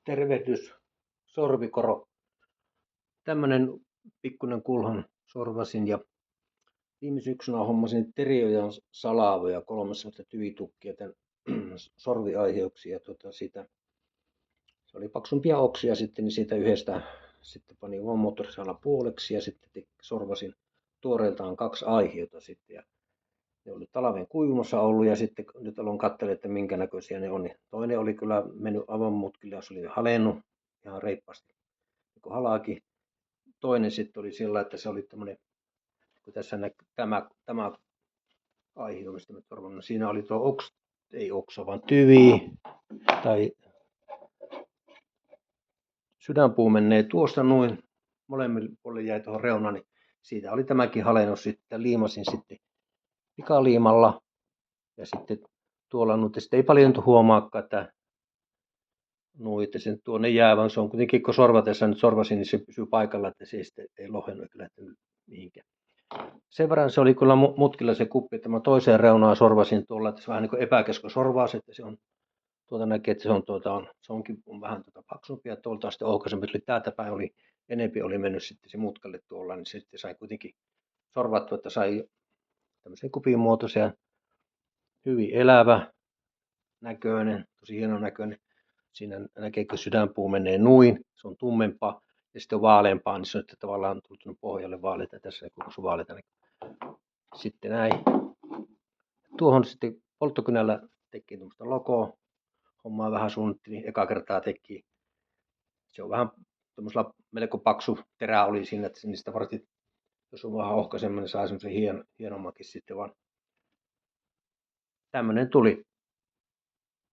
Tervehdys, sorvikoro. Tämmönen pikkunen kulhan sorvasin ja viime syksynä hommasin Terijojan salavoja 300 tyvitukkia tämän sorviaiheeksi ja se oli paksumpia oksia sitten, niin siitä yhdestä sitten panin vaan moottorisalla puoleksi ja sitten sorvasin tuoreeltaan 2 aihiota sitten ja ne oli talven kuivumassa ollut ja sitten nyt aloin katsella, että minkä näköisiä ne on. Toinen oli kyllä mennyt aivan mutkille ja se oli halennut ihan reippaasti niin halaki. Toinen sitten oli sillä, että se oli tämmöinen, kun tässä näkyy tämä aihio, mistä mä torvannut. Siinä oli tuo ei oksa, vaan tyvi tai sydänpuu menee tuosta noin. Molemmille puolille jäi tuohon reunaan, niin siitä oli tämäkin halennut sitten. Liimasin sitten pikaliimalla ja sitten tuolla nyt sitten ei paljon huomaakaan, että nuite sen tuonne jää, vaan se on kuitenkin, kun sorvatessa nyt sorvasin, niin se pysyy paikalla, että se ei lohennu eikä lähtenyt mihinkään. Sen verran se oli kyllä mutkilla se kuppi, että mä toiseen reunaan sorvasin tuolla, että se vähän niin kuin epäkesko sorvaus, että se on tuolta näkee, että se onkin vähän paksumpi ja tuolta sitten ohkaisempi, eli täältä päin oli enempi oli mennyt sitten se mutkalle tuolla, niin sitten sai kuitenkin sorvattua, että sai tämmöisen kupin muotoisen hyvin elävä näköinen, tosi hieno näköinen. Siinä näkee, kun sydänpuu menee noin, se on tummempaa ja sitten on vaaleampaa, niin se on tavallaan tullut pohjalle vaaleita tässä, kun vaaleita näkyy. Sitten näin. Tuohon sitten polttokynällä teki tuommoista logoa, hommaa vähän suunnittelin, eka kertaa teki. Se on vähän tuommoisella melko paksu terä oli siinä, että niistä varmasti, jos on vähän ohkaisemmin, niin saa semmoisen hienommankin sitten vaan. Tämmönen tuli.